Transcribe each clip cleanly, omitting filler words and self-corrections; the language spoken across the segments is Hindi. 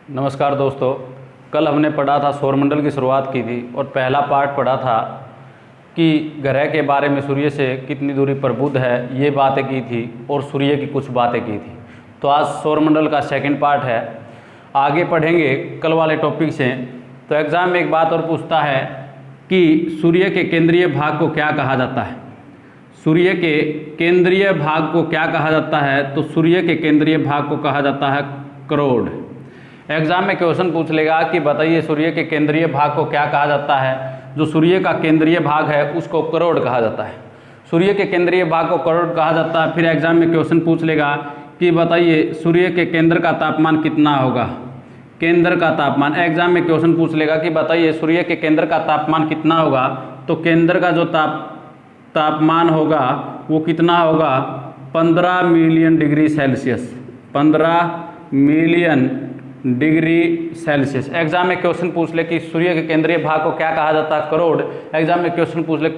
नमस्कार दोस्तों, कल हमने पढ़ा था सौरमंडल की शुरुआत की थी और पहला पार्ट पढ़ा था कि ग्रह के बारे में सूर्य से कितनी दूरी पर बुध है, ये बातें की थी और सूर्य की कुछ बातें की थी। तो आज सौरमंडल का सेकंड पार्ट है, आगे पढ़ेंगे कल वाले टॉपिक से। तो एग्ज़ाम में एक बात और पूछता है कि सूर्य के केंद्रीय भाग को क्या कहा जाता है। सूर्य के केंद्रीय भाग को क्या कहा जाता है? तो सूर्य के केंद्रीय भाग को कहा जाता है करोड़। एग्जाम में क्वेश्चन पूछ लेगा कि बताइए सूर्य के केंद्रीय भाग को क्या कहा जाता है। जो सूर्य का केंद्रीय भाग है उसको करोड़ कहा जाता है। सूर्य के केंद्रीय भाग को करोड़ कहा जाता है। फिर एग्जाम में क्वेश्चन पूछ लेगा कि बताइए सूर्य के केंद्र का तापमान कितना होगा। केंद्र का तापमान, एग्जाम में क्वेश्चन पूछ लेगा कि बताइए सूर्य के केंद्र का तापमान कितना होगा। तो केंद्र का जो तापमान होगा वो कितना होगा? 15 million degree Celsius. 15 million degree Celsius. Exam में क्वेश्चन पूछ ले कि सूर्य के केंद्रीय भाग को क्या कहा जाता है? करोड़। एग्जाम में क्वेश्चन पूछ ले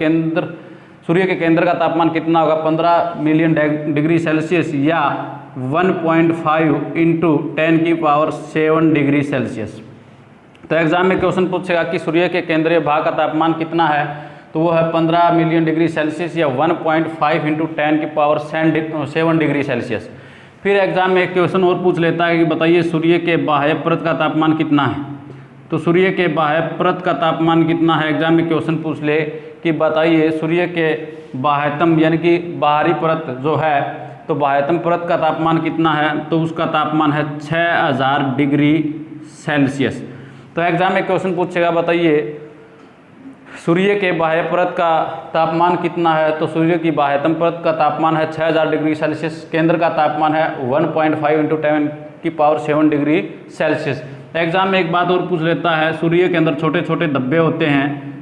सूर्य के केंद्र का तापमान कितना होगा? 15 मिलियन डिग्री सेल्सियस या 1.5 इंटू 10⁻⁷ डिग्री सेल्सियस। तो एग्जाम में क्वेश्चन पूछेगा कि सूर्य के केंद्रीय भाग का तापमान कितना है, तो वो है 15 मिलियन डिग्री सेल्सियस या 1.5 इंटू 10⁻⁷ डिग्री सेल्सियस। फिर एग्जाम में एक क्वेश्चन और पूछ लेता है कि बताइए सूर्य के बाह्य परत का तापमान कितना है। तो सूर्य के बाह्य परत का तापमान कितना है? एग्जाम में क्वेश्चन पूछ ले कि बताइए सूर्य के बाह्यतम यानी कि बाहरी परत जो है, तो बाह्यतम परत का तापमान कितना है? तो उसका तापमान है 6000 डिग्री सेल्सियस। तो एग्जाम में क्वेश्चन पूछेगा बताइए सूर्य के बाह्य परत का तापमान कितना है। तो सूर्य की बाह्यतम परत का तापमान है 6000 डिग्री सेल्सियस। केंद्र का तापमान है 1.5 इंटू 10⁻⁷ डिग्री सेल्सियस। एग्जाम में एक बात और पूछ लेता है, सूर्य के अंदर छोटे छोटे धब्बे होते हैं,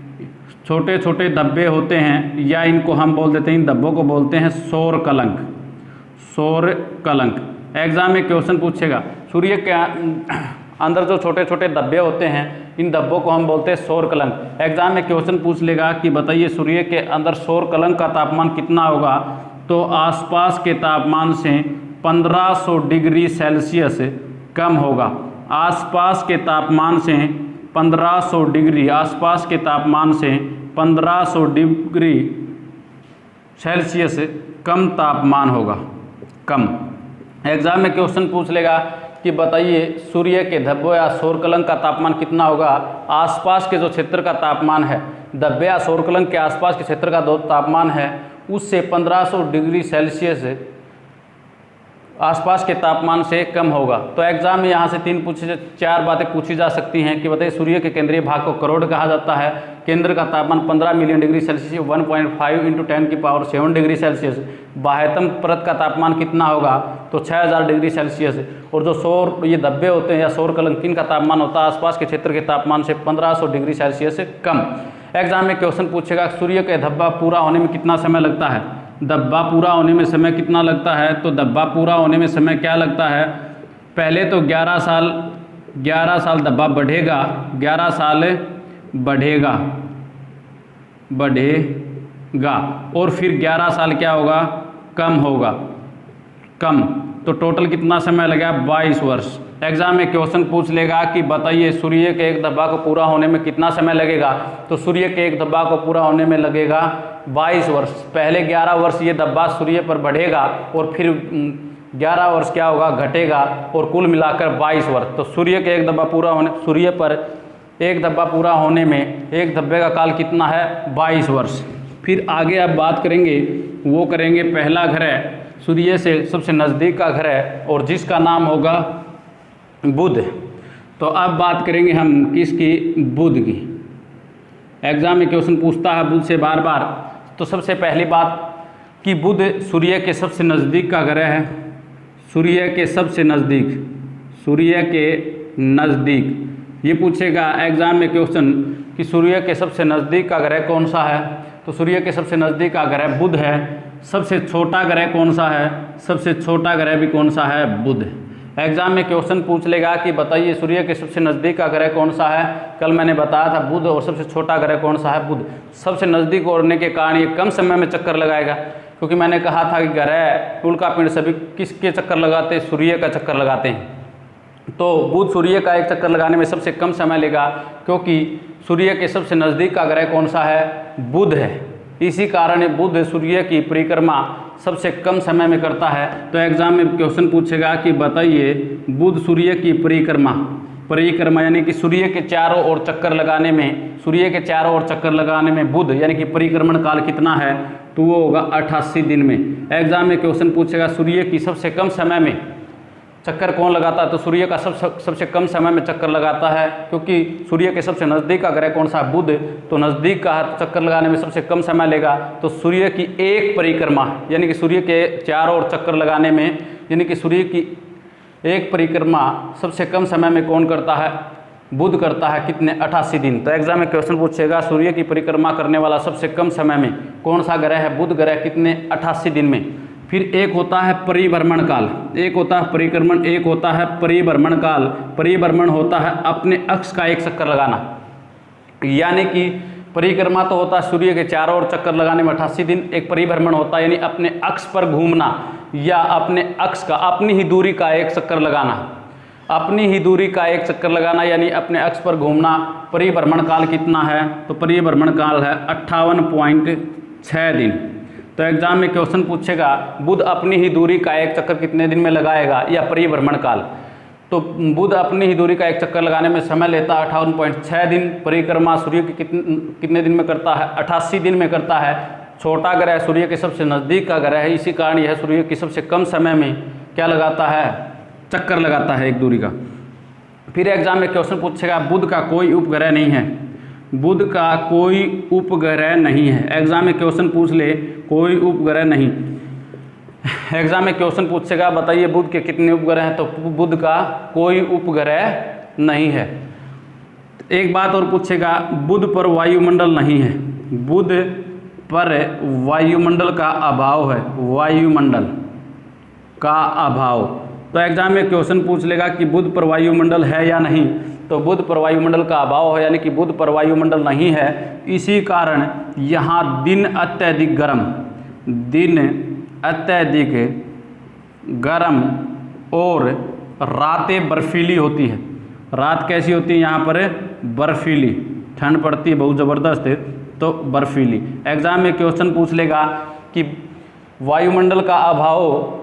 छोटे छोटे धब्बे होते हैं या इनको हम बोल देते हैं, इन धब्बों को बोलते हैं सौर कलंक। सौर कलंक। एग्जाम में क्वेश्चन पूछेगा सूर्य के अंदर जो छोटे छोटे धब्बे होते हैं, इन धब्बों को हम बोलते हैं सौर कलंक। एग्जाम में क्वेश्चन पूछ लेगा कि बताइए सूर्य के अंदर सौर कलंक का तापमान कितना होगा। तो आसपास के तापमान से 1500 डिग्री सेल्सियस कम होगा। आसपास के तापमान से 1500 डिग्री, आसपास के तापमान से 1500 डिग्री सेल्सियस कम तापमान होगा, कम। एग्जाम में क्वेश्चन पूछ लेगा कि बताइए सूर्य के धब्बों या सौरकलंक का तापमान कितना होगा। आसपास के जो क्षेत्र का तापमान है, धब्बे या सौरकलंक के आसपास के क्षेत्र का जो तापमान है उससे 1500 डिग्री सेल्सियस आसपास के तापमान से कम होगा। तो एग्जाम में यहाँ से 4 बातें पूछी जा सकती हैं कि बताइए सूर्य के केंद्रीय भाग को करोड़ कहा जाता है, केंद्र का तापमान 15 million degree Celsius 1.5 into 10⁻⁷ degree Celsius, बाह्यतम परत का तापमान कितना होगा तो 6000 डिग्री सेल्सियस, और जो ये धब्बे होते हैं या सौर कलंक, इनका तापमान होता है आसपास के क्षेत्र के तापमान से 1500 डिग्री सेल्सियस से कम। एग्जाम में क्वेश्चन पूछेगा सूर्य का धब्बा पूरा होने में कितना समय लगता है। धब्बा पूरा होने में समय कितना लगता है? तो धब्बा पूरा होने में समय क्या लगता है? पहले तो 11 साल धब्बा बढ़ेगा, 11 साल बढ़ेगा और फिर 11 साल क्या होगा? कम होगा, कम। तो टोटल कितना समय लगेगा? 22 वर्ष। एग्जाम में क्वेश्चन पूछ लेगा कि बताइए सूर्य के एक धब्बा को पूरा होने में कितना समय लगेगा। तो सूर्य के एक धब्बा को पूरा होने में लगेगा 22 वर्ष। पहले 11 वर्ष ये धब्बा सूर्य पर बढ़ेगा और फिर 11 वर्ष क्या होगा? घटेगा, और कुल मिलाकर 22 वर्ष। तो सूर्य के एक धब्बा पूरा होने, सूर्य पर एक धब्बा पूरा होने में एक धब्बे का काल कितना है? 22 वर्ष। फिर आगे अब बात करेंगे, वो करेंगे पहला ग्रह सूर्य से सबसे नज़दीक का ग्रह और जिसका नाम होगा बुध। तो अब बात करेंगे हम किसकी? बुध की। एग्जाम में क्वेश्चन पूछता है बुध से बार बार। तो सबसे पहली बात कि बुध सूर्य के सबसे नज़दीक का ग्रह है। सूर्य के सबसे नज़दीक, सूर्य के नज़दीक ये पूछेगा एग्जाम में क्वेश्चन कि सूर्य के सबसे नज़दीक का ग्रह कौन सा है। तो सूर्य के सबसे नज़दीक का ग्रह बुध है। सबसे छोटा ग्रह कौन सा है? सबसे छोटा ग्रह भी कौन सा है? बुध। एग्जाम में क्वेश्चन पूछ लेगा कि बताइए सूर्य के सबसे नज़दीक का ग्रह कौन सा है। कल मैंने बताया था बुध, और सबसे छोटा ग्रह कौन सा है? बुध। सबसे नज़दीक होने के कारण ये कम समय में चक्कर लगाएगा, क्योंकि मैंने कहा था कि ग्रह, उल्का पिंड सभी किसके चक्कर लगाते हैं? सूर्य का चक्कर लगाते हैं। तो बुध सूर्य का एक चक्कर लगाने में सबसे कम समय लेगा, क्योंकि सूर्य के सबसे नज़दीक का ग्रह कौन सा है? बुध है। इसी कारण बुध सूर्य की परिक्रमा सबसे कम समय में करता है। तो एग्जाम में क्वेश्चन पूछेगा कि बताइए बुध सूर्य की परिक्रमा यानी कि सूर्य के चारों ओर चक्कर लगाने में, सूर्य के चारों ओर चक्कर लगाने में बुध यानी कि परिक्रमण काल कितना है? तो वो होगा 88 दिन में। एग्जाम में क्वेश्चन पूछेगा सूर्य की सबसे कम समय में चक्कर कौन लगाता है? तो सूर्य का सबसे कम समय में चक्कर लगाता है, क्योंकि सूर्य के सबसे नज़दीक का ग्रह कौन सा है? बुध। तो नज़दीक का चक्कर लगाने में सबसे कम समय लेगा। तो सूर्य की एक परिक्रमा यानी कि सूर्य के चारों ओर चक्कर लगाने में, यानी कि सूर्य की एक परिक्रमा सबसे कम समय में कौन करता है? बुध करता है। कितने? 88 दिन। तो एग्जाम में क्वेश्चन पूछेगा सूर्य की परिक्रमा करने वाला सबसे कम समय में कौन सा ग्रह है? बुध ग्रह। कितने? 88 दिन में। फिर एक होता है परिभ्रमण काल, एक होता है परिक्रमण, एक होता है परिभ्रमण काल। परिभ्रमण होता है अपने अक्ष का एक चक्कर लगाना, यानी कि परिक्रमा तो होता है सूर्य के चारों ओर चक्कर लगाने में 88 दिन। एक परिभ्रमण होता है यानी अपने अक्ष पर घूमना, या अपने अक्ष का, अपनी ही दूरी का एक चक्कर लगाना, अपनी ही दूरी का एक चक्कर लगाना यानी अपने अक्ष पर घूमना। परिभ्रमण काल कितना है? तो परिभ्रमण काल है 58.6 दिन। तो एग्जाम में क्वेश्चन पूछेगा बुध अपनी ही दूरी का एक चक्कर कितने दिन में लगाएगा, या परिभ्रमण काल। तो बुध अपनी ही दूरी का एक चक्कर लगाने में समय लेता है 58.6 दिन। परिक्रमा सूर्य की कितने दिन में करता है? 88 दिन में करता है। छोटा ग्रह सूर्य के सबसे नज़दीक का ग्रह है, इसी कारण यह सूर्य की सबसे कम समय में क्या लगाता है? चक्कर लगाता है एक दूरी का। फिर एग्जाम में क्वेश्चन पूछेगा बुध का कोई उपग्रह नहीं है, बुध का कोई उपग्रह नहीं है। एग्जाम में क्वेश्चन पूछ ले कोई उपग्रह नहीं। एग्जाम में क्वेश्चन पूछेगा बताइए बुध के कितने उपग्रह हैं? तो बुध का कोई उपग्रह नहीं है। एक बात और पूछेगा बुध पर वायुमंडल नहीं है, बुध पर वायुमंडल का अभाव है, वायुमंडल का अभाव। तो एग्जाम में क्वेश्चन पूछ लेगा कि बुध पर वायुमंडल है या नहीं। तो बुध पर वायुमंडल का अभाव है, यानी कि बुध पर वायुमंडल नहीं है। इसी कारण यहाँ दिन अत्यधिक गर्म और रातें बर्फीली होती है। रात कैसी होती है? यहाँ पर बर्फीली, ठंड पड़ती है बहुत ज़बरदस्त, तो बर्फीली। एग्जाम में क्वेश्चन पूछ लेगा कि वायुमंडल का अभाव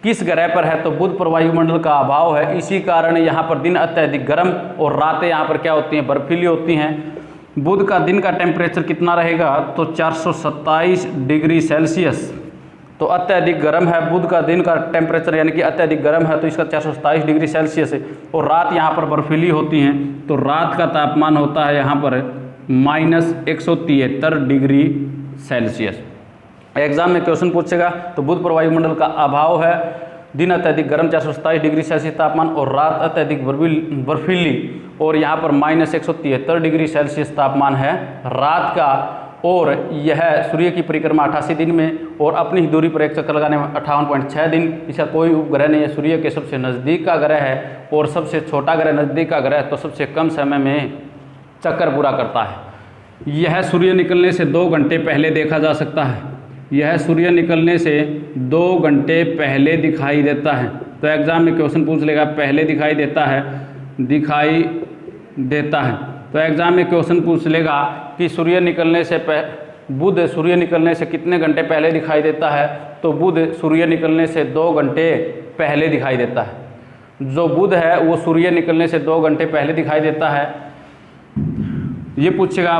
किस ग्रह पर है? तो बुध पर वायुमंडल का अभाव है। इसी कारण यहाँ पर दिन अत्यधिक गर्म और रातें यहाँ पर क्या होती हैं? बर्फीली होती हैं। बुध का दिन का टेम्परेचर कितना रहेगा? तो 427 डिग्री सेल्सियस। तो अत्यधिक गर्म है बुध का दिन का टेम्परेचर, यानी कि अत्यधिक गर्म है, तो इसका 427 डिग्री सेल्सियस है। और रात यहाँ पर बर्फीली होती हैं, तो रात का तापमान होता है यहाँ पर -173 डिग्री सेल्सियस। एग्जाम में क्वेश्चन पूछेगा तो बुध पर वायुमंडल का अभाव है, दिन अत्यधिक गर्म 427 डिग्री सेल्सियस तापमान, और रात अत्यधिक बर्फीली, और यहाँ पर -173 डिग्री सेल्सियस तापमान है रात का। और यह सूर्य की परिक्रमा 88 दिन में, और अपनी ही दूरी पर एक चक्कर लगाने में 58.6 दिन। इसका कोई उपग्रह नहीं है, सूर्य के सबसे नज़दीक का ग्रह है, और सबसे छोटा ग्रह नज़दीक का ग्रह, तो सबसे कम समय में चक्कर पूरा करता है। यह सूर्य निकलने से 2 घंटे पहले देखा जा सकता है, यह सूर्य निकलने से 2 घंटे पहले दिखाई देता है। तो एग्जाम में क्वेश्चन पूछ लेगा पहले दिखाई देता है, दिखाई देता है। तो एग्जाम में क्वेश्चन पूछ लेगा कि सूर्य निकलने से बुध सूर्य निकलने से कितने घंटे पहले दिखाई देता है? तो बुध सूर्य निकलने से 2 घंटे पहले दिखाई देता है। जो बुध है वो सूर्य निकलने से 2 घंटे पहले दिखाई देता है। ये पूछेगा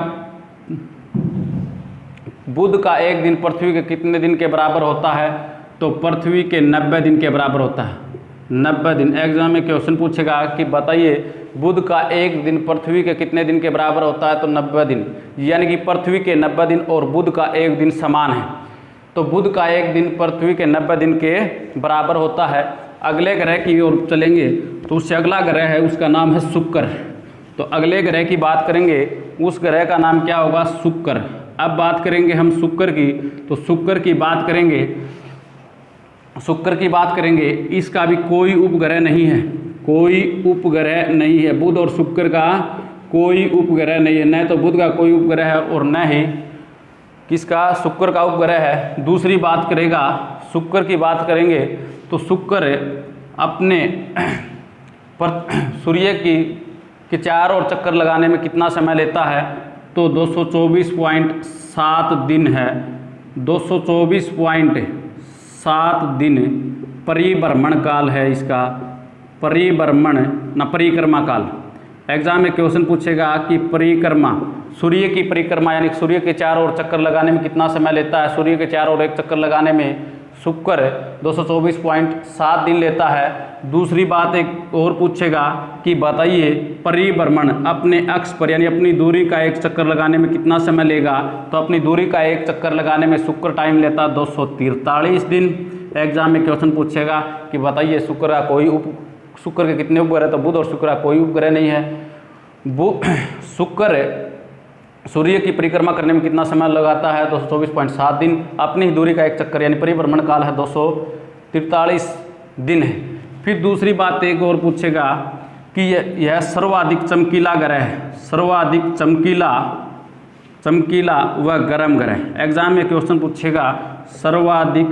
बुध का एक दिन पृथ्वी के कितने दिन के बराबर होता है? तो पृथ्वी के 90 दिन के बराबर होता है, 90 दिन। एग्जाम में क्वेश्चन पूछेगा कि बताइए बुध का एक दिन पृथ्वी के कितने दिन के बराबर होता है? तो 90 दिन, यानी कि पृथ्वी के 90 दिन और बुध का एक दिन समान है। तो बुध का एक दिन पृथ्वी के 90 दिन के बराबर होता है। अगले ग्रह की ओर चलेंगे तो उससे अगला ग्रह है, उसका नाम है शुक्र। तो अगले ग्रह की बात करेंगे, उस ग्रह का नाम क्या होगा? शुक्र। अब बात करेंगे हम शुक्र की, तो शुक्र की बात करेंगे, इसका भी कोई उपग्रह नहीं है, कोई उपग्रह नहीं है। बुध और शुक्र का कोई उपग्रह नहीं है, न तो बुध का कोई उपग्रह है और न ही किसका? शुक्र का उपग्रह है। दूसरी बात करेगा, शुक्र की बात करेंगे तो शुक्र अपने पर सूर्य के चारों ओर चक्कर लगाने में कितना समय लेता है, तो 224.7 दिन है। 224.7 दिन परिभ्रमण काल है इसका, परिक्रमा काल। एग्जाम में क्वेश्चन पूछेगा कि परिक्रमा, सूर्य की परिक्रमा यानी सूर्य के चारों ओर चक्कर लगाने में कितना समय लेता है। सूर्य के चारों ओर एक चक्कर लगाने में शुक्र 224.7 दिन लेता है। दूसरी बात एक और पूछेगा कि बताइए परिभ्रमण अपने अक्ष पर यानी अपनी दूरी का एक चक्कर लगाने में कितना समय लेगा, तो अपनी दूरी का एक चक्कर लगाने में शुक्र टाइम लेता 243 दिन। एग्जाम में क्वेश्चन पूछेगा कि बताइए शुक्र के कितने उपग्रह, तो बुध और शुक्र का कोई उपग्रह नहीं है। शुक्र सूर्य की परिक्रमा करने में कितना समय लगाता है, 224.7 दिन। अपनी दूरी का एक चक्कर यानी परिभ्रमण काल है 243 दिन है। फिर दूसरी बात एक और पूछेगा कि यह सर्वाधिक चमकीला ग्रह है, सर्वाधिक चमकीला व गर्म ग्रह। एग्जाम में क्वेश्चन पूछेगा सर्वाधिक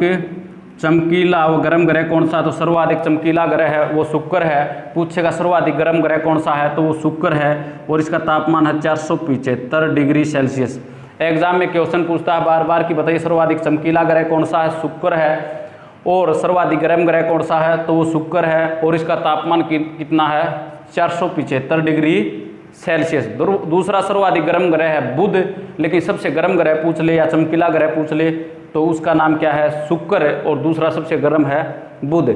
चमकीला व गर्म ग्रह कौन सा, तो सर्वाधिक चमकीला ग्रह है वो शुक्र है। पूछेगा सर्वाधिक गर्म ग्रह कौन सा है, तो वो शुक्र है और इसका तापमान है 475 डिग्री सेल्सियस। एग्जाम में क्वेश्चन पूछता है बार बार कि बताइए सर्वाधिक चमकीला ग्रह कौन सा है, शुक्र है। और सर्वाधिक गर्म ग्रह कौन सा है, तो वो शुक्र है और इसका तापमान कितना है, 475 डिग्री सेल्सियस। दूसरा सर्वाधिक गर्म ग्रह है बुध, लेकिन सबसे गर्म ग्रह पूछ ले या चमकीला ग्रह पूछ ले तो उसका नाम क्या है, शुक्र, और दूसरा सबसे गर्म है बुध।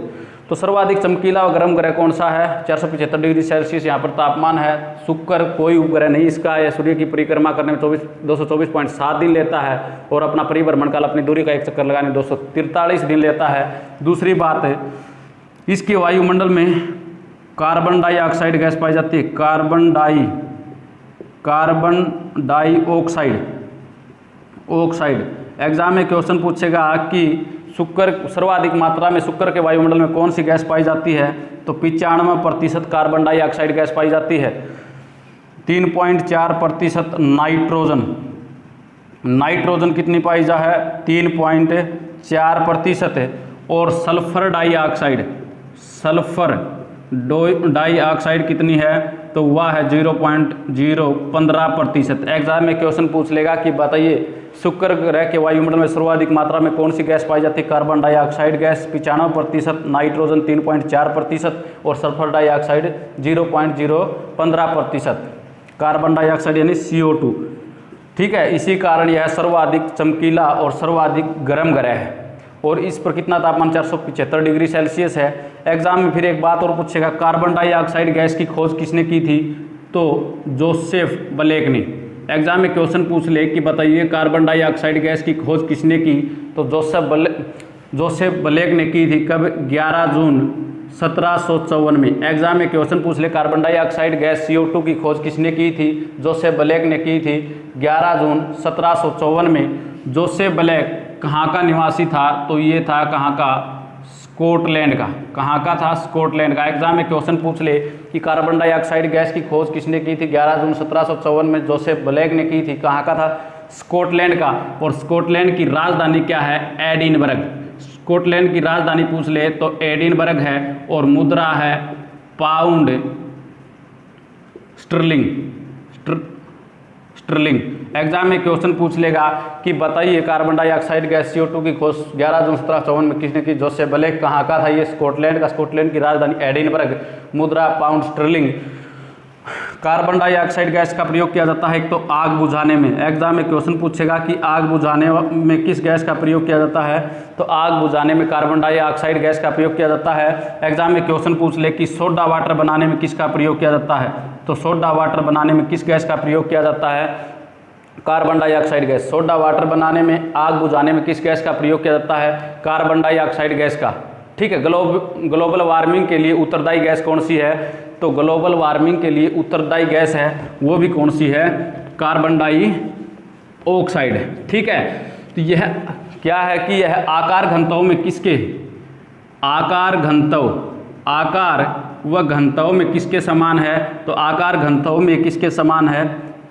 तो सर्वाधिक चमकीला और गर्म ग्रह कौन सा है, 475 डिग्री सेल्सियस यहाँ पर तापमान है। शुक्र कोई उपग्रह नहीं इसका, यह सूर्य की परिक्रमा करने में 224.7 दिन लेता है और अपना परिभ्रमण काल अपनी दूरी का एक चक्कर लगाने में 243 दिन लेता है। दूसरी बात है इसके वायुमंडल में कार्बन डाइऑक्साइड गैस पाई जाती है, कार्बन डाइऑक्साइड। एग्जाम में क्वेश्चन पूछेगा कि शुक्र सर्वाधिक मात्रा में शुक्र के वायुमंडल में कौन सी गैस पाई जाती है, तो 95% कार्बन डाइऑक्साइड गैस पाई जाती है। 3.4% नाइट्रोजन कितनी पाई जा है, 3.4% है। और सल्फर डाइऑक्साइड कितनी है, तो वह है 0.015%। एग्जाम में क्वेश्चन पूछ लेगा कि बताइए शुक्र ग्रह के वायुमंडल में सर्वाधिक मात्रा में कौन सी गैस पाई जाती है, कार्बन डाइऑक्साइड गैस 95%, नाइट्रोजन 3.4% और सल्फर डाइऑक्साइड 0.015%। कार्बन डाइऑक्साइड यानी CO2, ठीक है। इसी कारण यह सर्वाधिक चमकीला और सर्वाधिक गर्म ग्रह है और इस पर कितना तापमान 475 डिग्री सेल्सियस है। एग्जाम में फिर एक बात और पूछेगा कार्बन डाइऑक्साइड गैस की खोज किसने की थी, तो जोसेफ ब्लेक ने। एग्जाम में क्वेश्चन पूछ ले कि बताइए कार्बन डाइऑक्साइड गैस की खोज किसने की, तो जोसेफ ब्लेक ने की थी। कब, 11 जून 1754 में। एग्जाम में क्वेश्चन पूछ ले कार्बन डाइऑक्साइड गैस CO2 की खोज किसने की थी, जोसेफ ब्लेक ने की थी 11 जून 1754 में। जोसेफ ब्लेक कहाँ का निवासी था, तो ये था कहाँ का, स्कॉटलैंड का। कहाँ का था, स्कॉटलैंड का। एग्जाम में क्वेश्चन पूछ ले कि कार्बन डाइऑक्साइड गैस की खोज किसने की थी, 11 जून 1754 में जोसेफ ब्लेक ने की थी। कहाँ का था, स्कॉटलैंड का। और स्कॉटलैंड की राजधानी क्या है, एडिनबर्ग। स्कॉटलैंड की राजधानी पूछ ले तो एडिनबर्ग है और मुद्रा है पाउंड स्टर्लिंग। एग्जाम में क्वेश्चन पूछ लेगा कि बताइए कार्बन डाइऑक्साइड गैस CO2 की खोज 11 जून 1754 में किसने की, जोसेफ ब्लेक। कहाँ का था ये, स्कॉटलैंड का। स्कॉटलैंड की राजधानी एडिनबर्ग, मुद्रा pound sterling. Carbon dioxide gas का प्रयोग किया जाता है एक तो आग बुझाने में। एग्जाम में क्वेश्चन पूछेगा कि आग बुझाने में किस गैस का प्रयोग किया जाता है, तो आग बुझाने में कार्बन डाइऑक्साइड गैस का प्रयोग किया जाता है। एग्जाम में क्वेश्चन पूछ ले कि सोडा वाटर बनाने में किसका प्रयोग किया जाता है, तो सोडा वाटर बनाने में किस गैस का प्रयोग किया जाता है, carbon dioxide gas. Soda water बनाने में, आग बुझाने में किस गैस का प्रयोग किया जाता है, कार्बन डाइऑक्साइड गैस का, ठीक है। ग्लोबल वार्मिंग के लिए उत्तरदायी गैस कौन सी है, तो ग्लोबल वार्मिंग के लिए उत्तरदायी गैस है वो भी कौन सी है, कार्बन डाइऑक्साइड, ठीक है। तो यह क्या है कि यह आकार घनत्व में किसके, आकार व घनत्व में किसके समान है, तो आकार घनत्व में किसके समान है,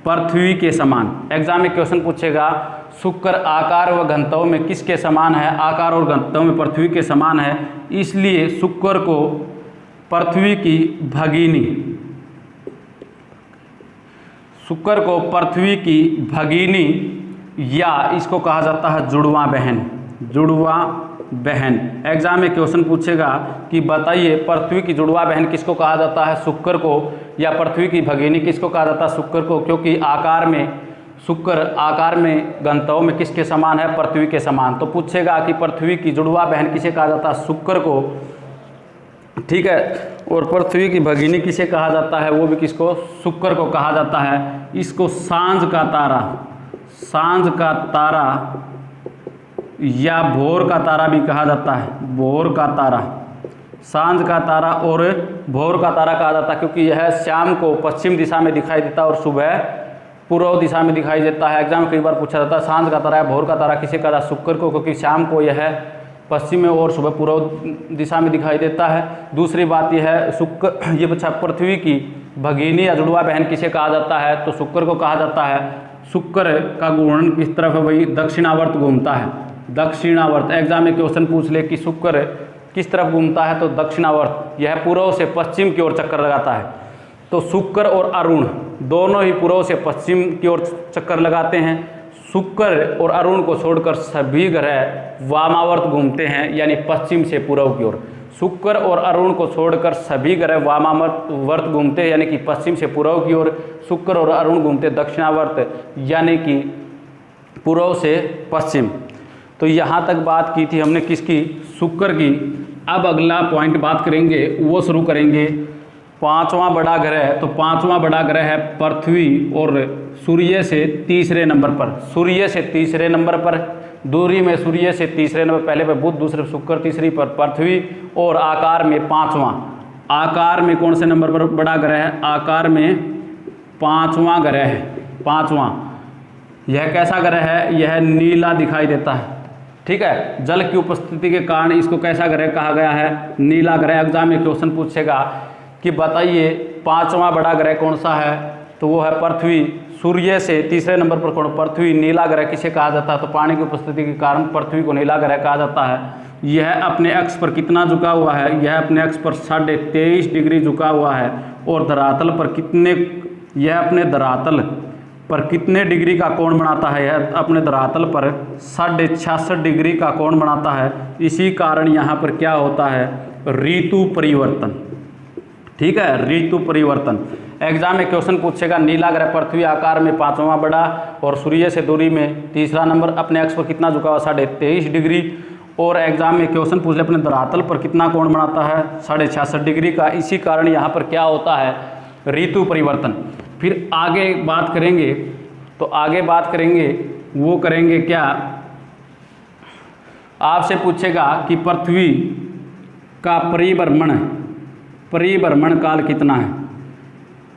पृथ्वी के समान। एग्जाम में क्वेश्चन पूछेगा शुक्र आकार व घनत्व में किसके समान है, आकार और घनत्व में पृथ्वी के समान है, इसलिए शुक्र को पृथ्वी की भगिनी, शुक्र को पृथ्वी की भगिनी या इसको कहा जाता है जुड़वा बहन, जुड़वा बहन। एग्जाम में क्वेश्चन पूछेगा कि बताइए पृथ्वी की जुड़वा बहन किसको कहा जाता है, शुक्र को, या पृथ्वी की भगिनी किसको कहा जाता है, शुक्र को, क्योंकि आकार में शुक्र आकार में घनत्व में किसके समान है, पृथ्वी के समान। तो पूछेगा कि पृथ्वी की जुड़वा बहन किसे कहा जाता है, शुक्र को, ठीक है। और पृथ्वी की भगिनी किसे कहा जाता है, वो भी किसको, शुक्र को कहा जाता है। इसको सांझ का तारा, सांझ का तारा या भोर का तारा भी कहा जाता है, भोर का तारा, सांझ का तारा और भोर का तारा कहा जाता है, क्योंकि यह शाम को पश्चिम दिशा में दिखाई देता है और सुबह पूर्व दिशा में दिखाई देता है। एग्जाम कई बार पूछा जाता है सांझ का तारा या भोर का तारा किसे कहा जाता है, शुक्र को, क्योंकि शाम को यह पश्चिम में और सुबह पूर्व दिशा में दिखाई देता है। दूसरी बात यह है शुक्र, ये बच्चा पृथ्वी की भगिनी या जुड़वा बहन किसे कहा जाता है, तो शुक्र को कहा जाता है। शुक्र का घूर्णन किस तरफ है भाई, दक्षिणावर्त घूमता है, दक्षिणावर्त। एग्जाम में क्वेश्चन पूछ ले कि शुक्र किस तरफ घूमता है, तो दक्षिणावर्त, यह पूर्व से पश्चिम की ओर चक्कर लगाता है। तो शुक्र और अरुण दोनों ही पूर्व से पश्चिम की ओर चक्कर लगाते हैं। शुक्र और अरुण को छोड़कर सभी ग्रह वामावर्त घूमते हैं, यानी पश्चिम से पूर्व की ओर। शुक्र और अरुण को छोड़कर सभी ग्रह वामावर्त घूमते हैं, यानी कि पश्चिम से पूर्व की ओर। शुक्र और अरुण घूमते दक्षिणावर्त, यानी कि पूर्व से पश्चिम। तो यहाँ तक बात की थी हमने किसकी, शुक्र की। अब अगला पॉइंट बात करेंगे, वो शुरू करेंगे पांचवा बड़ा ग्रह। तो पांचवा बड़ा ग्रह है पृथ्वी, और सूर्य से तीसरे नंबर पर, सूर्य से तीसरे नंबर पर, दूरी में सूर्य से तीसरे नंबर, पहले पर बुध, दूसरे शुक्र, तीसरी पर पृथ्वी, और आकार में पांचवा। आकार में कौन से नंबर पर बड़ा ग्रह है, आकार में पांचवा ग्रह है, पांचवा। यह कैसा ग्रह है, यह नीला दिखाई देता है, ठीक है। जल की उपस्थिति के कारण इसको कैसा ग्रह कहा गया है, नीला ग्रह। एग्जाम में क्वेश्चन पूछेगा कि बताइए पांचवा बड़ा ग्रह कौन सा है, तो वो है पृथ्वी। सूर्य से तीसरे नंबर पर कौन, पृथ्वी। नीला ग्रह किसे कहा जाता है, तो पानी की उपस्थिति के कारण पृथ्वी को नीला ग्रह कहा जाता है। यह अपने अक्ष पर कितना झुका हुआ है, यह अपने अक्ष पर 23.5 डिग्री झुका हुआ है। और धरातल पर कितने, यह अपने धरातल पर कितने डिग्री का कोण बनाता है, यह अपने धरातल पर 66.5 डिग्री का कोण बनाता है। इसी कारण यहाँ पर क्या होता है, ऋतु परिवर्तन, ठीक है, ऋतु परिवर्तन। एग्जाम में क्वेश्चन पूछेगा नीला ग्रह पृथ्वी आकार में पांचवा बड़ा और सूर्य से दूरी में तीसरा नंबर, अपने अक्ष पर कितना झुका हुआ, 23.5 डिग्री। और एग्जाम में क्वेश्चन पूछ ले अपने धरातल पर कितना कोण बनाता है, 66.5 डिग्री का। इसी कारण यहाँ पर क्या होता है, ऋतु परिवर्तन। फिर आगे बात करेंगे, तो आगे बात करेंगे वो करेंगे क्या, आपसे पूछेगा कि पृथ्वी का परिभ्रमण काल कितना है,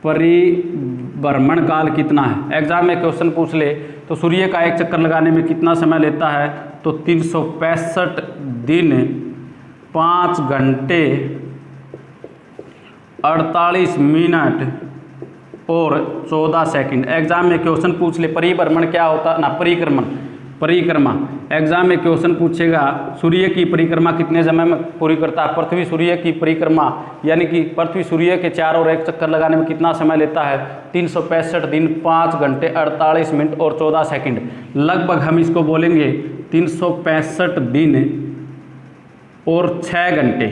परिभ्रमण काल कितना है। एग्जाम में क्वेश्चन पूछ ले तो सूर्य का एक चक्कर लगाने में कितना समय लेता है, तो 365 दिन 5 घंटे 48 मिनट और 14 सेकंड। एग्जाम में क्वेश्चन पूछ ले परिभ्रमण क्या होता ना, परिक्रमा। एग्जाम में क्वेश्चन पूछेगा सूर्य की परिक्रमा कितने समय में पूरी करता है, पृथ्वी सूर्य की परिक्रमा, यानी कि पृथ्वी सूर्य के चारों ओर एक चक्कर लगाने में कितना समय लेता है, 365 दिन 5 घंटे 48 मिनट और 14 सेकंड। लगभग हम इसको बोलेंगे 365 दिन और 6 घंटे।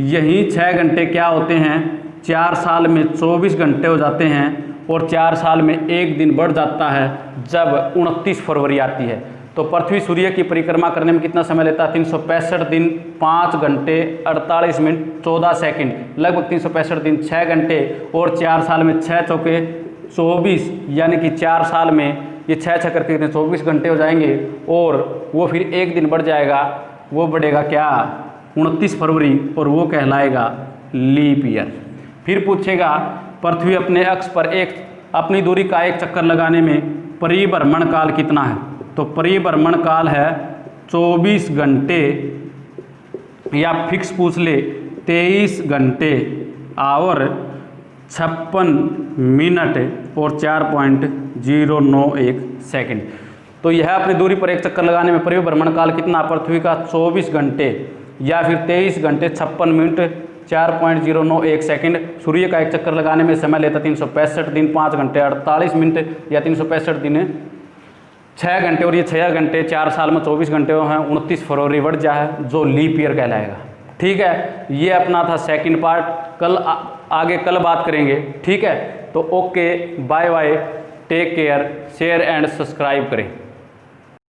यही 6 घंटे क्या होते हैं, 4 साल में 24 घंटे हो जाते हैं, और 4 साल में एक दिन बढ़ जाता है जब 29 फरवरी आती है। तो पृथ्वी सूर्य की परिक्रमा करने में कितना समय लेता है, 365 दिन 5 घंटे 48 मिनट 14 सेकंड, लगभग 365 दिन 6 घंटे, और 4 साल में 6 चौके 24, यानी कि 4 साल में ये 6 करके 24 घंटे हो जाएंगे, और वो फिर एक दिन बढ़ जाएगा, वो बढ़ेगा क्या, 29 फरवरी, और वो कहलाएगा लीप ईयर। फिर पूछेगा पृथ्वी अपने अक्ष पर अपनी दूरी का एक चक्कर लगाने में परिभ्रमण काल कितना है, तो परिभ्रमण काल है 24 घंटे, या फिक्स पूछ ले 23 घंटे और 56 मिनट और 4.091 सेकंड। तो यह अपनी दूरी पर एक चक्कर लगाने में परिभ्रमण काल कितना, पृथ्वी का 24 घंटे या फिर 23 घंटे 56 मिनट 4.091 सेकंड। सूर्य का एक चक्कर लगाने में समय लेता 365 दिन 5 घंटे 48 मिनट या 365 दिन 6 घंटे, और ये 6 घंटे 4 साल में 24 घंटे हैं। 29 फरवरी बढ़ जाए जो लीप ईयर कहलाएगा। ठीक है, ये अपना था सेकंड पार्ट। कल आगे कल बात करेंगे। ठीक है, तो okay, bye bye, take care, share and subscribe करें।